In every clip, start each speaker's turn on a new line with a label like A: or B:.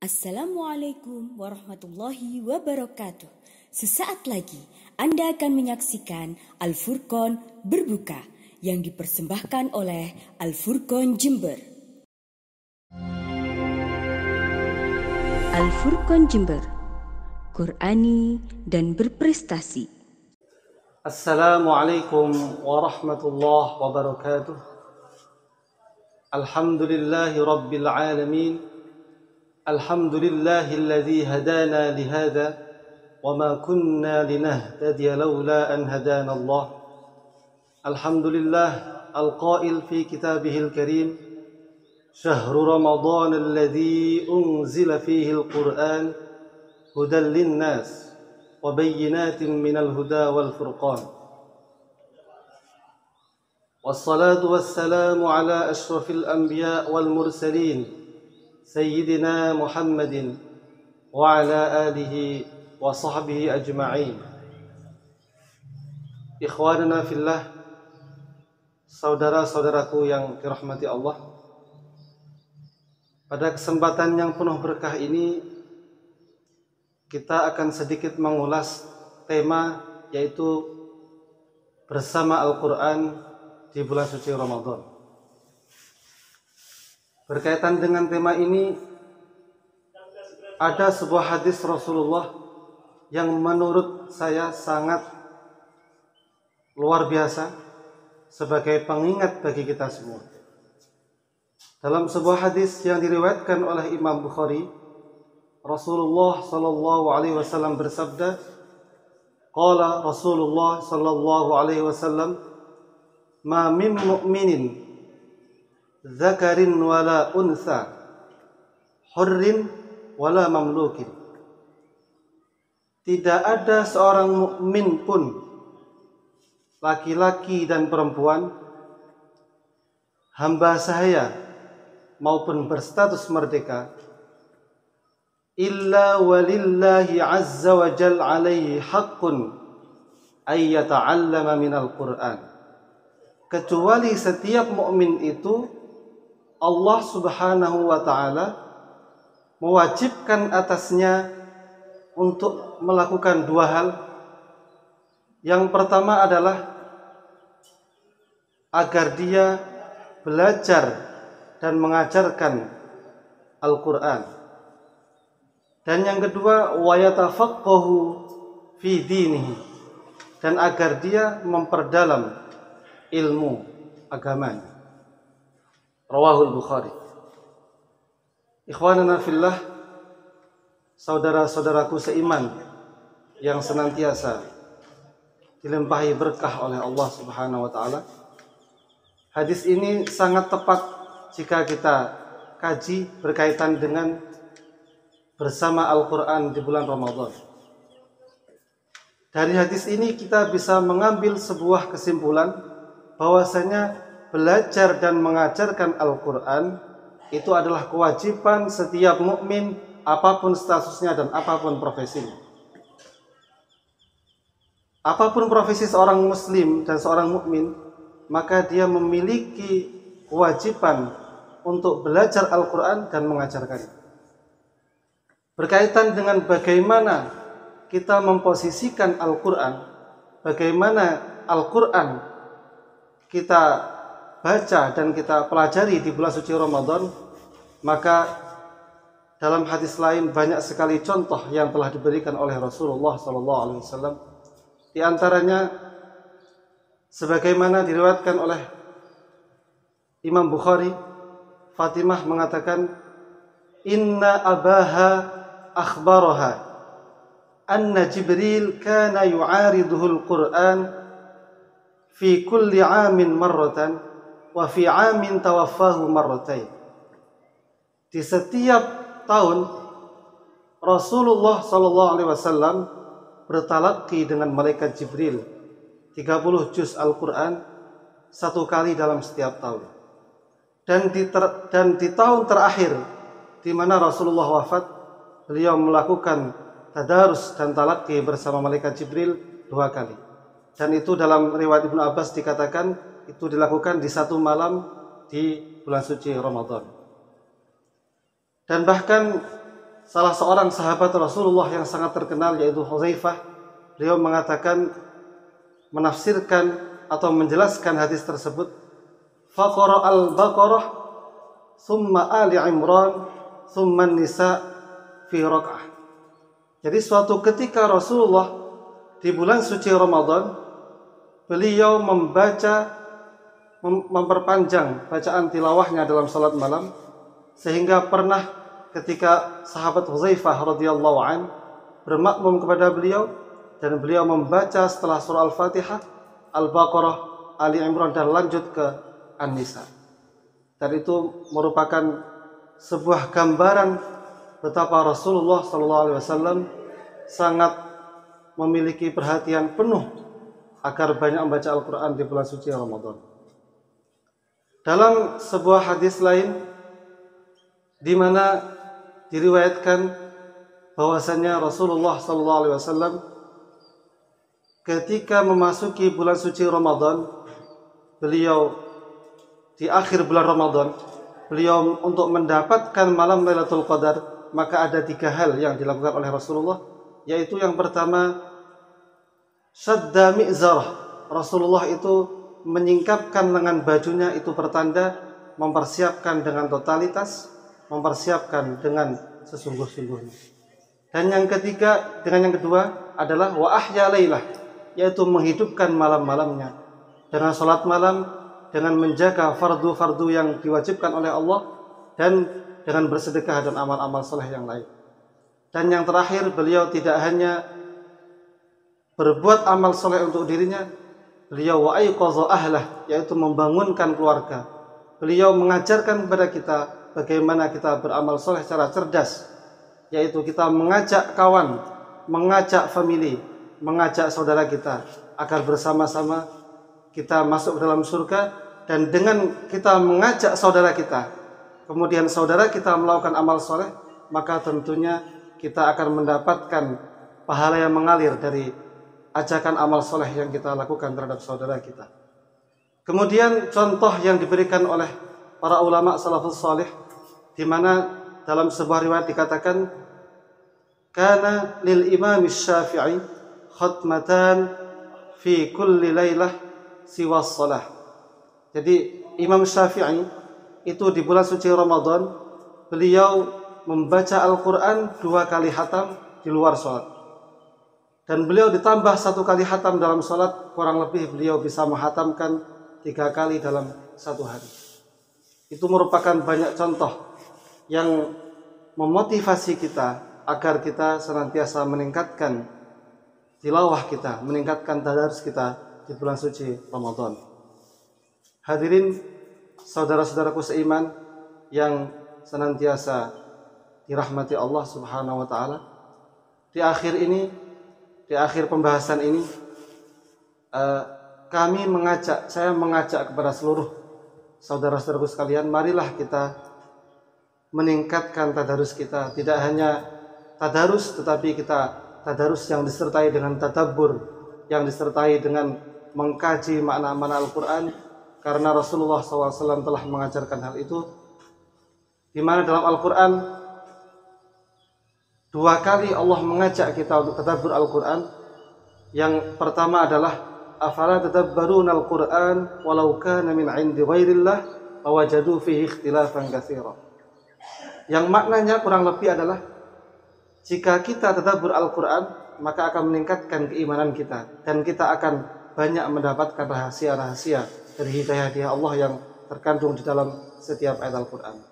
A: Assalamualaikum warahmatullahi wabarakatuh. Sesaat lagi Anda akan menyaksikan Al-Furqon Berbuka yang dipersembahkan oleh Al-Furqon Jember. Al-Furqon Jember, Qur'ani dan berprestasi.
B: Assalamualaikum warahmatullahi wabarakatuh. Alhamdulillahi rabbil alamin. Alhamdulillahilladzi hadana lihada wama kunna linahtadiya laula an hadana Allah. Alhamdulillah alqail fi kitabihil karim syahru ramadan alladzi unzila fihi alquran hudan linnas wa bayyinatin minal huda wal furqan. Wassalatu wassalamu ala asyrafil anbiya wal mursalin Sayyidina Muhammadin wa ala alihi wa sahbihi ajma'in. Ikhwanana fillah, saudara-saudaraku yang dirahmati Allah. Pada kesempatan yang penuh berkah ini, kita akan sedikit mengulas tema yaitu bersama Al-Quran di bulan suci Ramadan. Berkaitan dengan tema ini, ada sebuah hadis Rasulullah yang menurut saya sangat luar biasa sebagai pengingat bagi kita semua. Dalam sebuah hadis yang diriwayatkan oleh Imam Bukhari, Rasulullah sallallahu alaihi wasallam bersabda, qala Rasulullah sallallahu alaihi wasallam, ma min mu'minin zakarin wala unsa, hurrin wala mamlukin. Tidak ada seorang mukmin pun, laki-laki dan perempuan, hamba sahaya maupun berstatus merdeka, illa walillahi azza wa jal alaihi haqqun ay yata'allama minal Qur'an. Kecuali setiap mukmin itu Allah Subhanahu wa ta'ala mewajibkan atasnya untuk melakukan dua hal. Yang pertama adalah agar dia belajar dan mengajarkan Al-Quran. Dan yang kedua, wa yatafaqqahu fi dinihi, dan agar dia memperdalam ilmu agamanya. Rawahul Bukhari. Ikhwanana fillah, saudara-saudaraku seiman yang senantiasa dilimpahi berkah oleh Allah Subhanahu wa taala. Hadis ini sangat tepat jika kita kaji berkaitan dengan bersama Al-Quran di bulan Ramadan. Dari hadis ini kita bisa mengambil sebuah kesimpulan bahwasanya belajar dan mengajarkan Al-Quran itu adalah kewajiban setiap mukmin, apapun statusnya dan apapun profesinya. Apapun profesi seorang muslim dan seorang mukmin, maka dia memiliki kewajiban untuk belajar Al-Quran dan mengajarkannya. Berkaitan dengan bagaimana kita memposisikan Al-Quran, bagaimana Al-Quran kita baca dan kita pelajari di bulan suci Ramadan, maka dalam hadis lain banyak sekali contoh yang telah diberikan oleh Rasulullah SAW. Di antaranya, sebagaimana diriwayatkan oleh Imam Bukhari, Fatimah mengatakan, inna abaha akhbaraha anna Jibril kana yu'ariduhul Qur'an fi kulli amin marratan wa fi amin tawaffahu marratain. Di setiap tahun Rasulullah sallallahu alaihi wasallam bertalaqi dengan malaikat Jibril 30 juz Al-Qur'an satu kali dalam setiap tahun. Dan di tahun terakhir di mana Rasulullah wafat, beliau melakukan tadarus dan talaqi bersama malaikat Jibril 2 kali. Dan itu dalam riwayat Ibnu Abbas dikatakan itu dilakukan di satu malam di bulan suci Ramadan. Dan bahkan salah seorang sahabat Rasulullah yang sangat terkenal yaitu Hudzaifah, beliau mengatakan, menafsirkan atau menjelaskan hadis tersebut, faqara al-Baqarah thumma Ali Imran thumma Nisa fi raka'ah. Jadi suatu ketika Rasulullah di bulan suci Ramadan, beliau memperpanjang bacaan tilawahnya dalam salat malam, sehingga pernah ketika sahabat Hudzaifah radhiyallahu an bermakmum kepada beliau dan beliau membaca setelah surah Al-Fatihah, Al-Baqarah, Ali Imran dan lanjut ke An-Nisa. Dan itu merupakan sebuah gambaran betapa Rasulullah SAW sangat memiliki perhatian penuh agar banyak membaca Al-Quran di bulan suci Ramadan. Dalam sebuah hadis lain di mana diriwayatkan bahwasanya Rasulullah SAW ketika memasuki bulan suci Ramadan, beliau di akhir bulan Ramadan, beliau untuk mendapatkan malam Lailatul Qadar, maka ada 3 hal yang dilakukan oleh Rasulullah, yaitu yang pertama, syadda mi'zarah. Rasulullah itu menyingkapkan lengan bajunya, itu pertanda mempersiapkan dengan totalitas, mempersiapkan dengan sesungguh-sungguhnya. Dan yang kedua adalah wa ahya lailah, yaitu menghidupkan malam-malamnya dengan salat malam, dengan menjaga fardu-fardu yang diwajibkan oleh Allah, dan dengan bersedekah dan amal-amal saleh yang lain. Dan yang terakhir, beliau tidak hanya berbuat amal saleh untuk dirinya, beliau wa aiqadha ahlah, yaitu membangunkan keluarga. Beliau mengajarkan kepada kita bagaimana kita beramal saleh secara cerdas, yaitu kita mengajak kawan, mengajak family, mengajak saudara kita agar bersama-sama kita masuk ke dalam surga. Dan dengan kita mengajak saudara kita, kemudian saudara kita melakukan amal soleh, maka tentunya kita akan mendapatkan pahala yang mengalir dari ajakan amal soleh yang kita lakukan terhadap saudara kita. Kemudian contoh yang diberikan oleh para ulama salafus salih, di mana dalam sebuah riwayat dikatakan, kana lil imam Syafi'i khatmatan fi kulli lailah siwa shalah. Jadi Imam Syafi'i itu di bulan suci Ramadan, beliau membaca Al-Quran 2 kali khatam di luar sholat. Dan beliau ditambah 1 kali khatam dalam sholat, kurang lebih beliau bisa menghatamkan 3 kali dalam 1 hari. Itu merupakan banyak contoh yang memotivasi kita agar kita senantiasa meningkatkan tilawah kita, meningkatkan tadarus kita di bulan suci Ramadan. Hadirin saudara-saudaraku seiman yang senantiasa dirahmati Allah Subhanahu wa taala. Di akhir pembahasan ini, saya mengajak kepada seluruh saudara-saudaraku sekalian, marilah kita meningkatkan tadarus kita. Tidak hanya tadarus, tetapi kita tadarus yang disertai dengan tadabbur, yang disertai dengan mengkaji makna-makna Al-Quran. Karena Rasulullah SAW telah mengajarkan hal itu, di mana dalam Al-Quran 2 kali Allah mengajak kita untuk tadabbur Al-Quran. Yang pertama adalah afala tadabbaruna al-Quran walau kana min 'indi ghairillah lawajadu fihi ikhtilafan katsira. Yang maknanya kurang lebih adalah, jika kita tadabbur Al-Quran, maka akan meningkatkan keimanan kita dan kita akan banyak mendapatkan rahasia-rahasia dari hidayah Allah yang terkandung di dalam setiap ayat Al-Quran.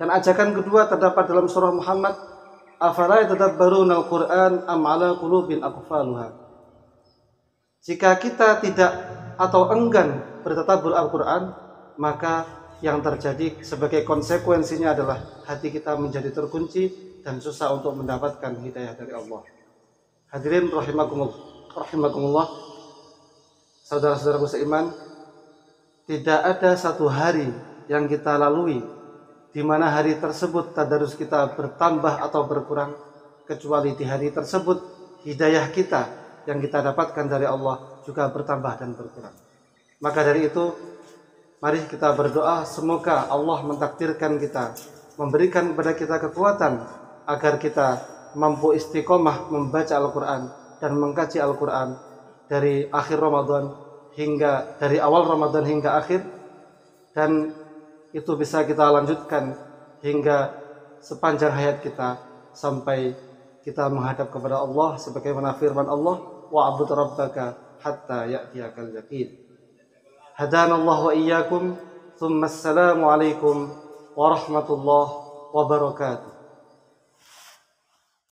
B: Dan ajakan kedua terdapat dalam surah Muhammad, afala yatadabbaruna al-Quran am ala qulubin aqfaluha. Jika kita tidak atau enggan bertadabbur Al-Quran, maka yang terjadi sebagai konsekuensinya adalah hati kita menjadi terkunci dan susah untuk mendapatkan hidayah dari Allah. Hadirin rahimakumullah, saudara-saudaraku seiman, tidak ada satu hari yang kita lalui di mana hari tersebut tadarus kita bertambah atau berkurang, kecuali di hari tersebut hidayah kita yang kita dapatkan dari Allah juga bertambah dan berkurang. Maka dari itu, mari kita berdoa semoga Allah mentakdirkan kita, memberikan kepada kita kekuatan agar kita mampu istiqomah membaca Al-Quran dan mengkaji Al-Quran dari akhir Ramadan hingga dari awal Ramadan hingga akhir, dan itu bisa kita lanjutkan hingga sepanjang hayat kita sampai kita menghadap kepada Allah sebagaimana firman Allah, wa'bud rabbaka hatta ya'tiyakal yaqin. Hadanallahu wa iyyakum, thumma assalamu alaikum warahmatullahi wabarakatuh.